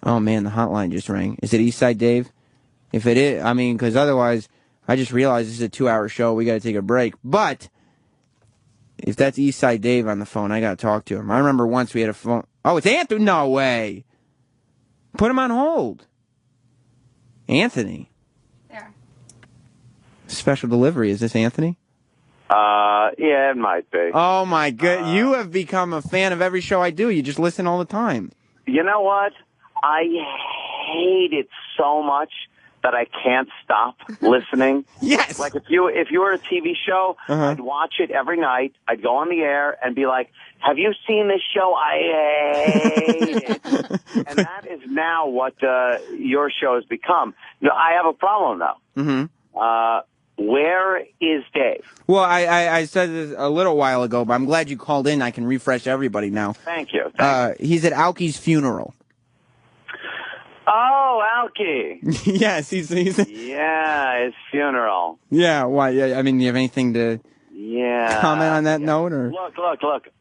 Oh, man, the hotline just rang. Is it Eastside Dave? If it is, I mean, because otherwise, I just realized this is a 2-hour show. We got to take a break. But if that's Eastside Dave on the phone, I got to talk to him. I remember once we had a phone. Oh, it's Anthony. No way. Put him on hold. Anthony. There. Special delivery. Is this Anthony? Yeah, it might be. Oh, my God. You have become a fan of every show I do. You just listen all the time. You know what? I hate it so much that I can't stop listening. Yes. Like if you were a TV show, I'd watch it every night. I'd go on the air and be like, "Have you seen this show? I hate it." And that is now what your show has become. No, I have a problem though. Mm-hmm. Where is Dave? Well, I said this a little while ago, but I'm glad you called in. I can refresh everybody now. Thank you. He's at Alky's funeral. Oh, Alky. Yes, he's Yeah, his funeral. Yeah, why? Yeah, I mean, do you have anything to comment on that note? Or Look.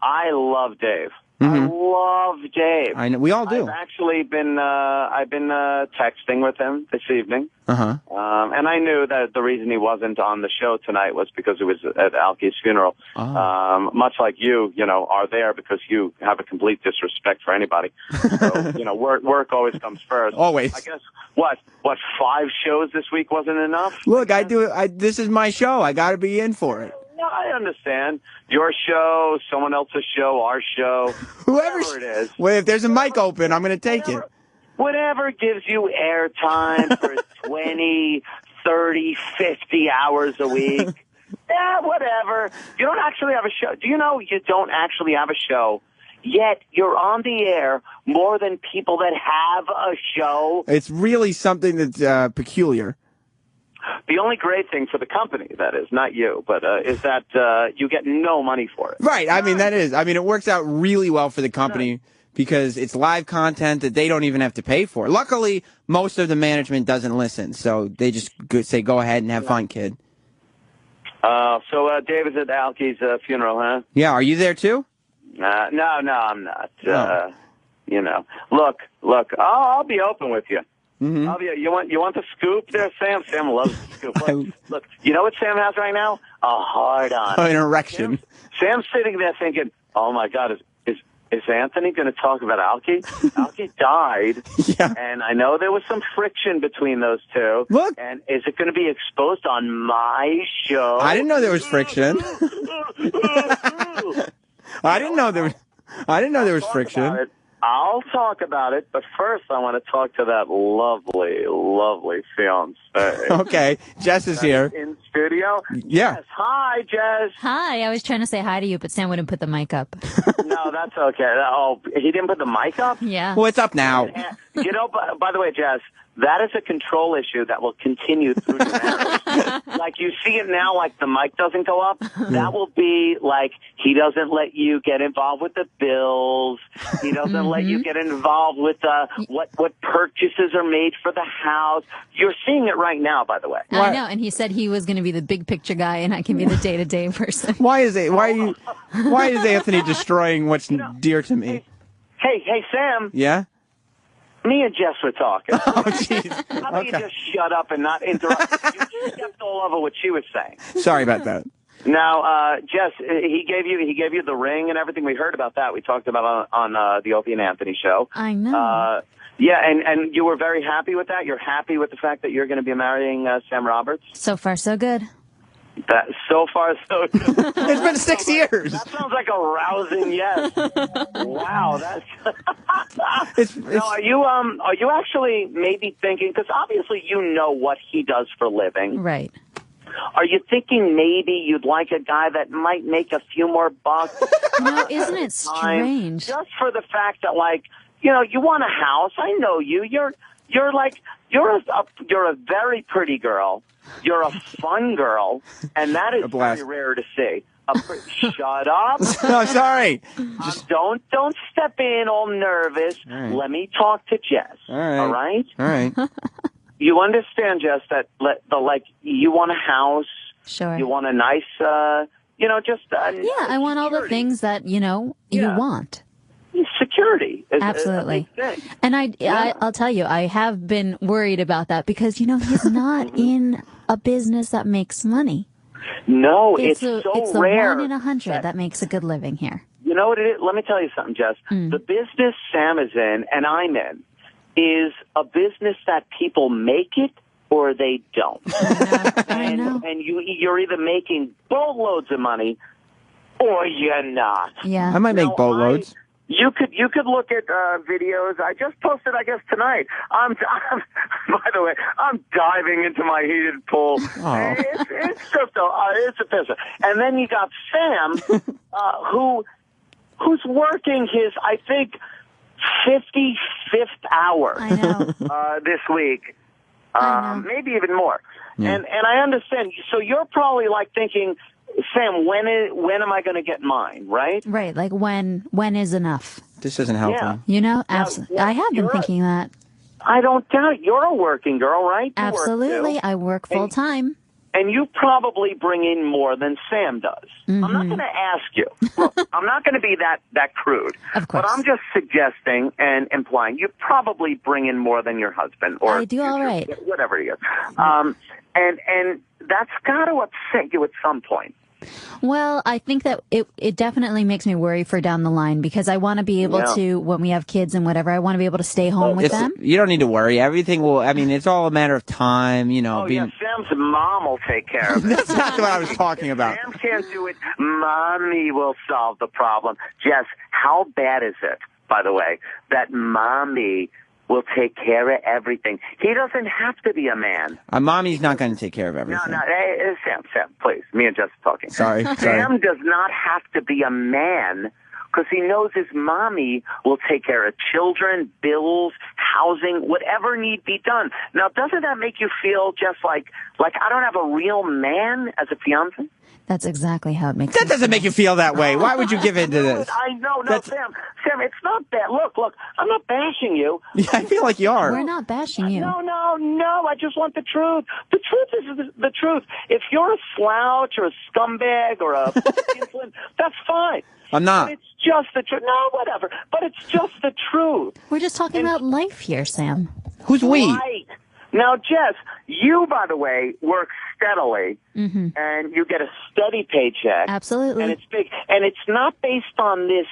I love Dave. Mm-hmm. I love Dave. I know we all do. I've actually been texting with him this evening. And I knew that the reason he wasn't on the show tonight was because he was at Alky's funeral. Much like you are there because you have a complete disrespect for anybody. So, work always comes first. Always. I guess what 5 shows this week wasn't enough? Look, this is my show. I got to be in for it. No, I understand. Your show, someone else's show, our show, whoever it is. Well, if there's a mic open, I'm going to take it. Whatever gives you airtime for 20, 30, 50 hours a week. Yeah, whatever. You don't actually have a show. Do you know you don't actually have a show, yet you're on the air more than people that have a show? It's really something that's peculiar. The only great thing for the company, that is, not you, but is that you get no money for it. Right. I mean, that is. I mean, it works out really well for the company because it's live content that they don't even have to pay for. Luckily, most of the management doesn't listen, so they just say, go ahead and have fun, kid. So Dave is at Alky's funeral, huh? Yeah. Are you there, too? No, I'm not. Look, I'll be open with you. Mm-hmm. You want the scoop there, Sam? Sam loves the scoop. Look, you know what Sam has right now? A hard-on. An erection. Sam's sitting there thinking, oh, my God, is Anthony going to talk about Alky? Alky died, and I know there was some friction between those two. Look. And is it going to be exposed on my show? I didn't know there was friction. I didn't know there was friction. I'll talk about it, but first I want to talk to that lovely, lovely fiancé. Okay, Jess is here. In studio? Yeah. Yes. Hi, Jess. Hi, I was trying to say hi to you, but Sam wouldn't put the mic up. No, that's okay. Oh, he didn't put the mic up? Yeah. Well, it's up now. By the way, Jess, that is a control issue that will continue through your marriage. Like, you see it now, like the mic doesn't go up. That will be like he doesn't let you get involved with the bills. He doesn't let you get involved with what purchases are made for the house. You're seeing it right now, by the way. I know, and he said he was going to be the big picture guy, and I can be the day-to-day person. Why is Anthony destroying what's dear to me? Hey, Sam. Yeah? Me and Jess were talking. Oh, jeez. How about you just shut up and not interrupt? You stepped all over what she was saying. Sorry about that. Now, Jess, he gave you the ring and everything. We heard about that. We talked about on the Opie and Anthony show. I know. Yeah, and you were very happy with that? You're happy with the fact that you're going to be marrying Sam Roberts? So far, so good. So far, so good. It's been 6 years. That sounds like a rousing yes. Wow, that's. Now, are you actually maybe thinking? Because obviously you know what he does for a living, right? Are you thinking maybe you'd like a guy that might make a few more bucks? No, isn't it strange? Just for the fact that, like, you want a house. I know you. You're a very pretty girl. You're a fun girl, and that is very rare to see. Shut up. No, sorry. Don't step in all nervous. Right. Let me talk to Jess. All right. All right? You understand, Jess, that you want a house. Sure. You want a nice, I want all the things that, you want. security is Absolutely. a big thing. And I'll tell you, I have been worried about that because, he's not in a business that makes money. No, it's the rare. 1 in 100 that makes a good living here. You know what it is? Let me tell you something, Jess. The business Sam is in and I'm in is a business that people make it or they don't. I know. And you're either making boatloads of money or you're not. Yeah. I might make boatloads. You could look at videos. I just posted, I guess, tonight. I'm by the way, I'm diving into my heated pool. Oh. It's just it's a pisser. And then you got Sam, who's working his, I think, 55th hour. I know. This week, I know. maybe even more. Yeah. And I understand. So you're probably like thinking, Sam, when am I going to get mine? Right? Right. Like when is enough? This isn't helping. Yeah. Absolutely. I have been thinking that. I don't doubt it. You're a working girl, right? You Absolutely. work too. I work full time. And you probably bring in more than Sam does. I'm not going to ask you. Look, I'm not going to be that crude. Of course. But I'm just suggesting and implying you probably bring in more than your husband. Or I do all right. Whatever he is. And that's got to upset you at some point. Well, I think that it definitely makes me worry for down the line because I want to be able to, when we have kids and whatever, I want to be able to stay home with them. You don't need to worry. Everything will, it's all a matter of time, Yeah, Sam's mom will take care of it. That's not what I was talking about. Sam can't do it. Mommy will solve the problem. Jess, how bad is it, by the way, that mommy will take care of everything? He doesn't have to be a man. Mommy's not going to take care of everything. No. Hey, Sam, please. Me and Jess are talking. Sorry. Sam does not have to be a man because he knows his mommy will take care of children, bills, housing, whatever need be done. Now, doesn't that make you feel just like I don't have a real man as a fiance? That's exactly how it makes me That doesn't make you feel that way. Why would you give in to this? I know. No, Sam, it's not bad. Look, I'm not bashing you. Yeah, I feel like you are. We're not bashing you. No. I just want the truth. The truth is the truth. If you're a slouch or a scumbag or a that's fine. I'm not. But it's just the truth. No, whatever. But it's just the truth. We're just talking about life here, Sam. Who's we? Right. Now, Jess, you, by the way, work steadily, and you get a steady paycheck. Absolutely. And it's big. And it's not based on this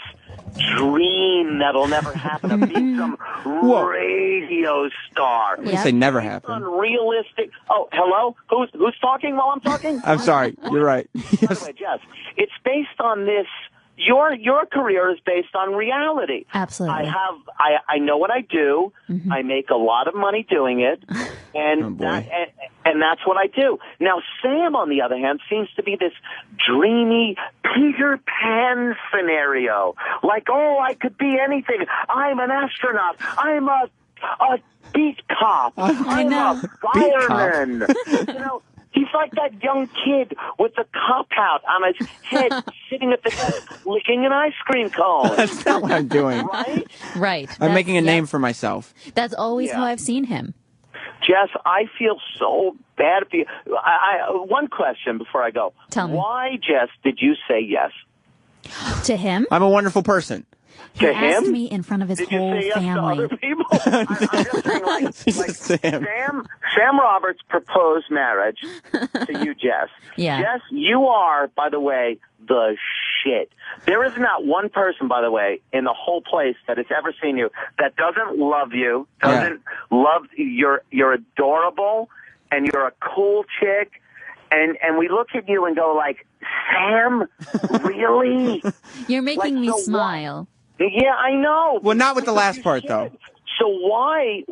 dream that'll never happen of being some radio star. I say never happened. Unrealistic. Oh, hello? Who's talking while I'm talking? I'm sorry. You're right. By the way, Jess, it's based on this. Your career is based on reality. Absolutely. I know what I do. I make a lot of money doing it, and and that's what I do. Now, Sam, on the other hand, seems to be this dreamy Peter Pan scenario. Like, I could be anything. I'm an astronaut. I'm a beat cop. I'm a fireman. He's like that young kid with the cop out on his head, sitting at the desk, licking an ice cream cone. That's not what I'm doing. Right. I'm making a name for myself. That's always how I've seen him. Jess, I feel so bad for you. One question before I go. Tell me. Why, Jess, did you say yes? To him? I'm a wonderful person. He asked me in front of his whole Did you say yes family. to other people? I'm just saying, Sam Roberts proposed marriage to you, Jess. Yeah. Jess, you are, by the way, the shit. There is not one person, by the way, in the whole place that has ever seen you that doesn't love you, doesn't love you're adorable, and you're a cool chick. And we look at you and go like, Sam, really? You're making me smile. Yeah, I know. Well, not with the last part, though. So why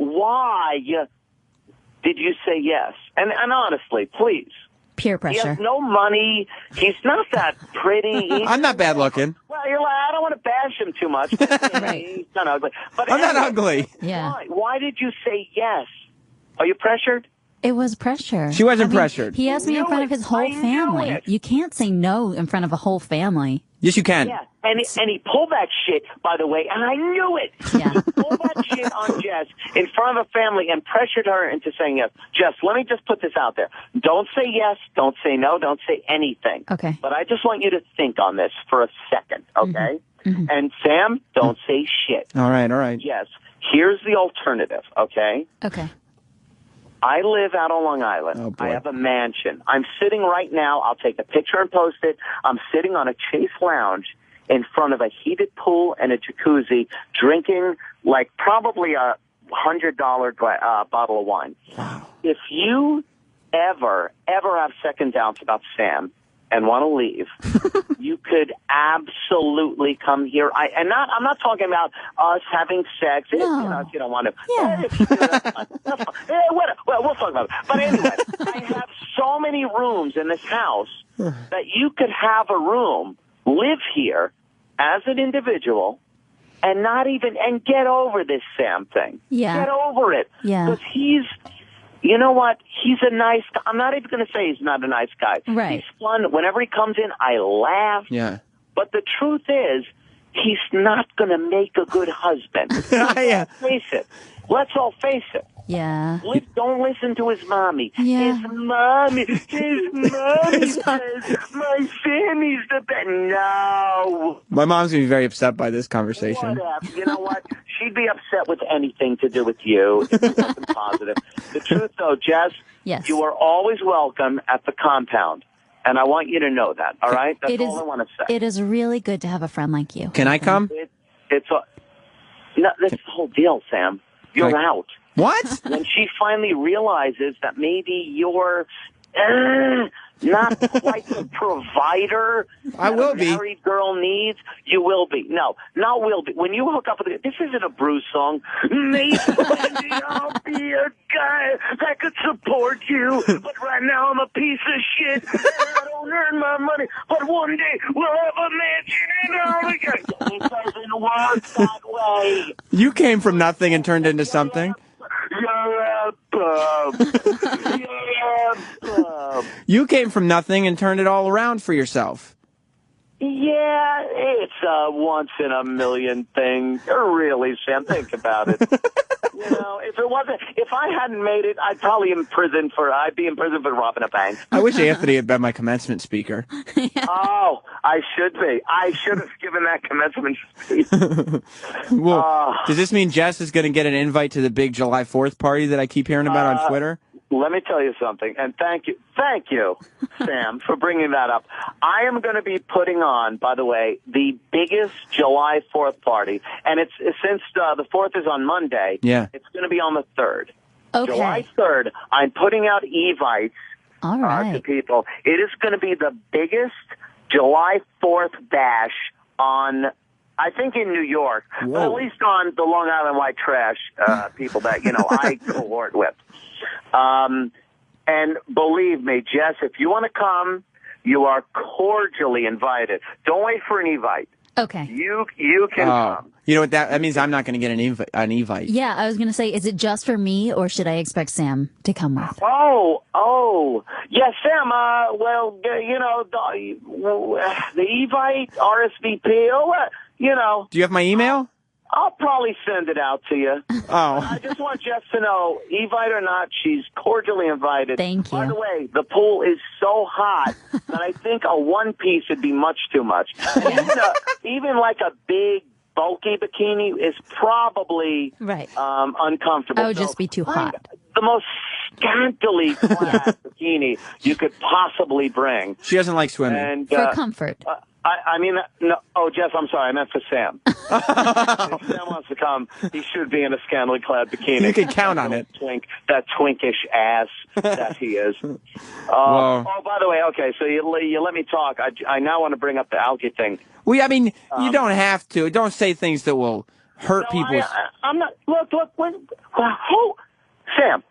did you say yes? And honestly, please. Peer pressure. He has no money. He's not that pretty. I'm not bad looking. Well, I don't want to bash him too much. Right. He's not ugly. But I'm not ugly. Yeah. Why did you say yes? Are you pressured? It was pressure. She wasn't pressured. He asked me in front of his whole family. You can't say no in front of a whole family. Yes, you can. Yeah, and he pulled that shit, by the way, and I knew it. Yeah. He pulled that shit on Jess in front of a family and pressured her into saying yes. Jess, let me just put this out there. Don't say yes, don't say no, don't say anything. Okay. But I just want you to think on this for a second, okay? And Sam, don't say shit. All right. Yes. Here's the alternative, okay? Okay. I live out on Long Island. Oh, boy. I have a mansion. I'm sitting right now. I'll take a picture and post it. I'm sitting on a Chase lounge in front of a heated pool and a jacuzzi, drinking like probably a $100 bottle of wine. Wow. If you ever have second doubts about Sam and want to leave, you could absolutely come here. I'm not talking about us having sex. No. If you don't want to. Yeah. Well, we'll talk about it. But anyway, I have so many rooms in this house that you could have a room, live here as an individual, and and get over this Sam thing. Yeah. Get over it. Yeah. Because you know what? He's a nice guy. I'm not even going to say he's not a nice guy. Right. He's fun. Whenever he comes in, I laugh. Yeah. But the truth is, he's not going to make a good husband. Yeah. Let's all face it. Yeah. Don't listen to his mommy. Yeah. His mommy says, my Sammy's the best. No. My mom's going to be very upset by this conversation. Whatever. You know what? She'd be upset with anything to do with you. If it's something positive. The truth, though, Jess, Yes. you are always welcome at the compound. And I want you to know that, all right? That's all I want to say. It is really good to have a friend like you. Can I come? That's the whole deal, Sam. You're out. What? When she finally realizes that maybe you're not quite the provider I will that a married girl needs, you will be. No, not will be. When you hook up with this isn't a Bruce song. Maybe I'll be a guy that could support you, but right now I'm a piece of shit. And I don't earn my money, but one day we'll have a mansion and all again. It doesn't work that way. You came from nothing and turned into something. You're a bum. You're a bum. You came from nothing and turned it all around for yourself. Yeah, it's a once in a million thing. Really, Sam, think about it. You know, if I hadn't made it, I'd be in prison for robbing a bank. I wish Anthony had been my commencement speaker. Oh, I should be. I should have given that commencement speech. Well, does this mean Jess is going to get an invite to the big July 4th party that I keep hearing about on Twitter? Let me tell you something, and thank you, Sam, for bringing that up. I am going to be putting on, by the way, the biggest July 4th party, and it's since the 4th is on Monday. Yeah, it's going to be on the 3rd. Okay. July 3rd. I'm putting out evites All right. to people. It is going to be the biggest July 4th bash on, I think, in New York, but at least on the Long Island white trash people that I cohort with. And believe me, Jess, if you want to come, you are cordially invited. Don't wait for an evite. Okay. You can come. You know what that means? I'm not going to get an evite. Yeah, I was going to say, is it just for me, or should I expect Sam to come with? Oh, yeah, Sam. Well, the evite, RSVP. Do you have my email? I'll probably send it out to you. Oh. I just want Jess to know, evite or not, she's cordially invited. Thank you. By the way, the pool is so hot that I think a one-piece would be much too much. And even like a big, bulky bikini is probably uncomfortable. I would just be too hot. The most scantily clad bikini you could possibly bring. She doesn't like swimming. And, for comfort. I mean, no. Oh, Jess, I'm sorry. I meant for Sam. If Sam wants to come, he should be in a scantily clad bikini. You can count on it. That twinkish ass that he is. Whoa. Oh, by the way, okay, so you let me talk. I now want to bring up the algae thing. Well, I mean, you don't have to. Don't say things that will hurt people's... I'm not... Look, Sam.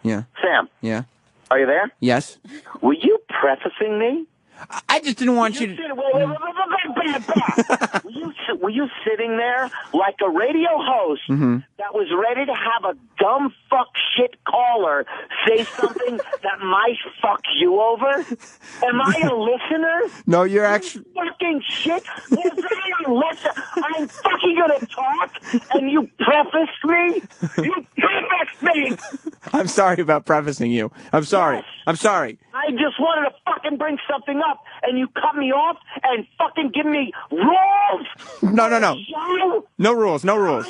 Yeah. Sam. Yeah. Are you there? Yes. Were you prefacing me? I just didn't want you to... Were you sitting there like a radio host that was ready to have a dumb fuck shit caller say something that might fuck you over? Am I a listener? No, you're actually... Fucking shit. I'm fucking gonna talk and you prefaced me? You prefaced me! I'm sorry about prefacing you. I'm sorry. Yes. I'm sorry. I just wanted to fucking bring something up, and you cut me off and fucking give me rules. No. Show. No rules. No rules.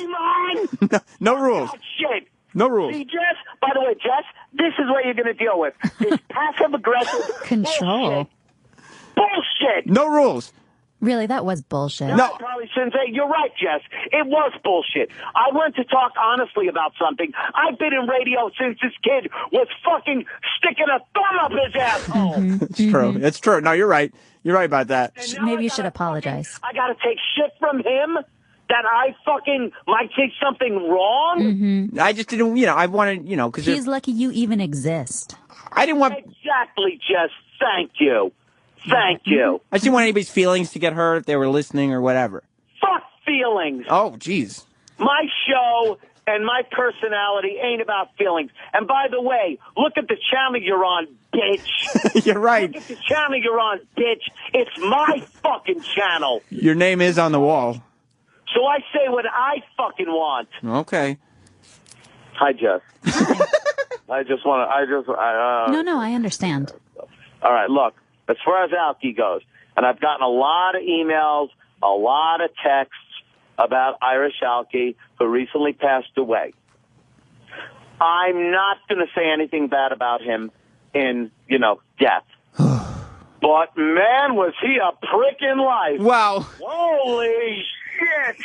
No rules. God, shit. No rules. See, Jess, by the way, Jess, this is what you're going to deal with. This passive-aggressive Control. Bullshit. No rules. Really, that was bullshit. No, I probably shouldn't say. You're right, Jess. It was bullshit. I want to talk honestly about something. I've been in radio since this kid was fucking sticking a thumb up his asshole. It's true. It's true. No, you're right. You're right about that. Maybe you should apologize. I got to take shit from him that I fucking might take something wrong? I just didn't, I wanted, because... He's lucky you even exist. I didn't want... Exactly, Jess. Thank you. Thank you. I just didn't want anybody's feelings to get hurt if they were listening or whatever. Fuck feelings. Oh, jeez. My show and my personality ain't about feelings. And by the way, look at the channel you're on, bitch. You're right. Look at the channel you're on, bitch. It's my fucking channel. Your name is on the wall. So I say what I fucking want. Okay. Hi, Jess. I just want to, No, I understand. All right, look, as far as Alki goes, and I've gotten a lot of emails, a lot of texts about Irish Alki, who recently passed away. I'm not going to say anything bad about him in, death. But, man, was he a prick in life. Wow. Holy shit.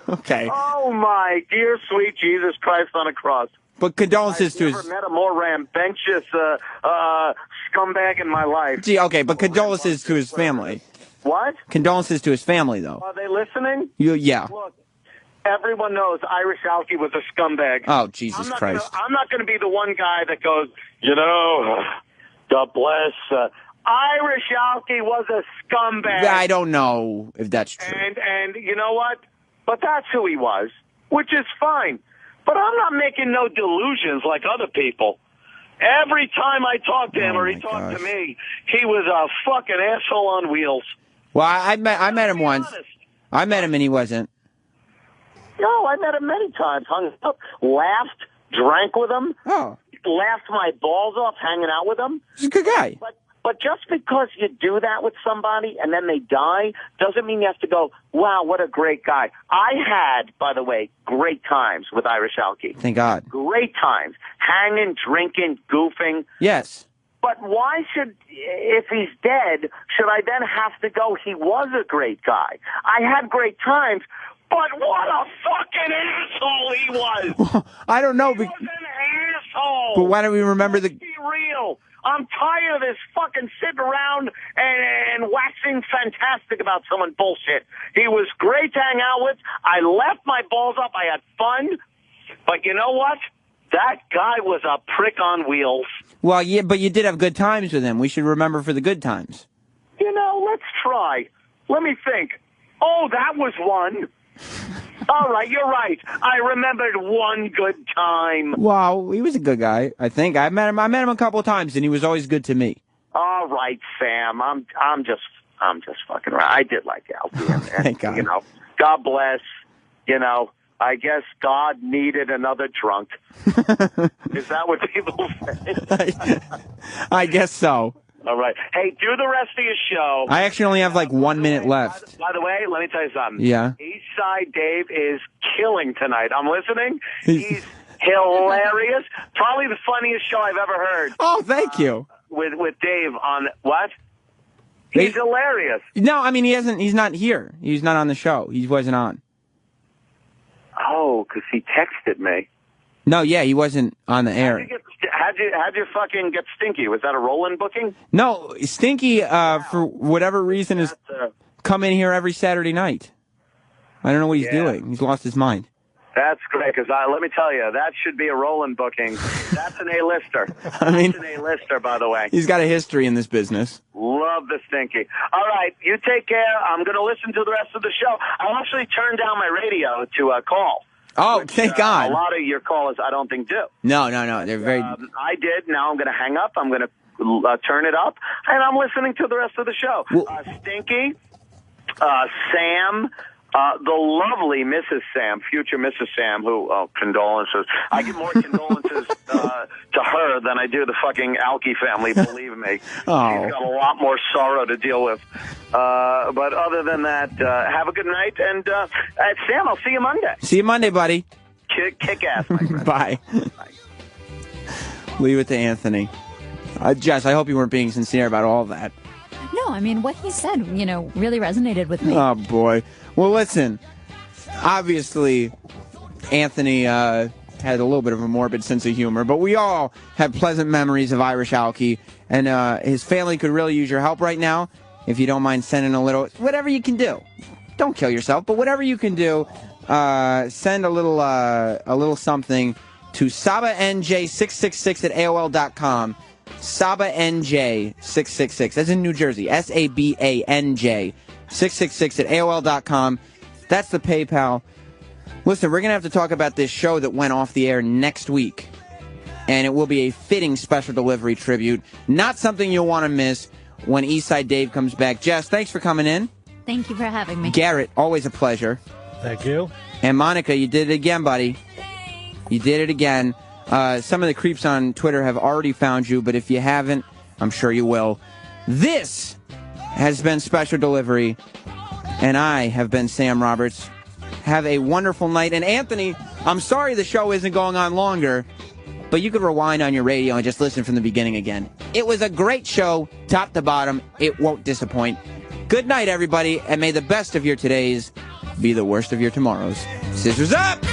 Okay. Oh, my dear, sweet Jesus Christ on a cross. But condolences to I've never met a more rambunctious scumbag in my life. Gee, okay, but condolences to his family. What? Condolences to his family, though. Are they listening? Yeah. Look, everyone knows Irish Alki was a scumbag. Oh, Jesus Christ. I'm not going to be the one guy that goes, God bless. Irish Alki was a scumbag. I don't know if that's true. And you know what? But that's who he was, which is fine. But I'm not making no delusions like other people. Every time I talk to him or he talked to me, he was a fucking asshole on wheels. Well, I met him once. Honest. I met him and he wasn't. No, I met him many times. Hung up, laughed, drank with him. Oh. Laughed my balls off hanging out with him. He's a good guy. But just because you do that with somebody and then they die doesn't mean you have to go, wow, what a great guy. I had, by the way, great times with Irish Alki. Thank God. Great times. Hanging, drinking, goofing. Yes. But why should, if he's dead, should I then have to go, he was a great guy? I had great times, but what a fucking asshole he was. I don't know. He was an asshole. But why don't we remember Let's be real. I'm tired of this fucking sitting around and waxing fantastic about someone bullshit. He was great to hang out with. I left my balls up. I had fun. But you know what? That guy was a prick on wheels. Well, yeah, but you did have good times with him. We should remember for the good times. Let's try. Let me think. Oh, that was one. All right, you're right. I remembered one good time. Wow, he was a good guy, I think. I met him a couple of times, and he was always good to me. All right, Sam. I'm just fucking right. I did like Alfie. Thank God. God bless. I guess God needed another drunk. Is that what people say? I guess so. All right. Hey, do the rest of your show. I actually only have like 1 minute left. By the way, let me tell you something. Yeah. Eastside Dave is killing tonight. I'm listening. He's hilarious. Probably the funniest show I've ever heard. Oh, thank you. With Dave on what? He's hilarious. No, I mean he's not here. He's not on the show. He wasn't on. Oh, because he texted me. No, yeah, he wasn't on the air. How'd you fucking get Stinky? Was that a roll-in booking? No, Stinky, for whatever reason, is come in here every Saturday night. I don't know what he's doing. He's lost his mind. That's great, because let me tell you, that should be a roll-in booking. That's an A-lister. That's an A-lister, by the way. He's got a history in this business. Love the Stinky. All right, you take care. I'm going to listen to the rest of the show. I actually turned down my radio to call. Oh, thank God. A lot of your callers I don't think do. No. They're very... I did. Now I'm going to hang up. I'm going to turn it up, and I'm listening to the rest of the show. Well, Stinky, Sam... the lovely Mrs. Sam, future Mrs. Sam, who, condolences. I give more condolences to her her than I do the fucking Alki family, believe me. Oh. She's got a lot more sorrow to deal with. But other than that, have a good night. And Sam, I'll see you Monday. See you Monday, buddy. Kick ass, my friend. Bye. Leave it to Anthony. Jess, I hope you weren't being sincere about all that. No, I mean, what he said, really resonated with me. Oh, boy. Well, listen, obviously, Anthony had a little bit of a morbid sense of humor, but we all have pleasant memories of Irish Alki, and his family could really use your help right now. If you don't mind sending a little, whatever you can do. Don't kill yourself, but whatever you can do, send a little something to sabanj666@aol.com. SabaNJ666. That's in New Jersey. SABANJ 666@aol.com. That's the PayPal. Listen, we're going to have to talk about this show that went off the air next week. And it will be a fitting special delivery tribute. Not something you'll want to miss when Eastside Dave comes back. Jess, thanks for coming in. Thank you for having me. Garrett, always a pleasure. Thank you. And Monica, you did it again, buddy. You did it again. Some of the creeps on Twitter have already found you, but if you haven't, I'm sure you will. This has been Special Delivery, and I have been Sam Roberts. Have a wonderful night. And Anthony, I'm sorry the show isn't going on longer, but you could rewind on your radio and just listen from the beginning again. It was a great show, top to bottom. It won't disappoint. Good night, everybody, and may the best of your todays be the worst of your tomorrows. Scissors up!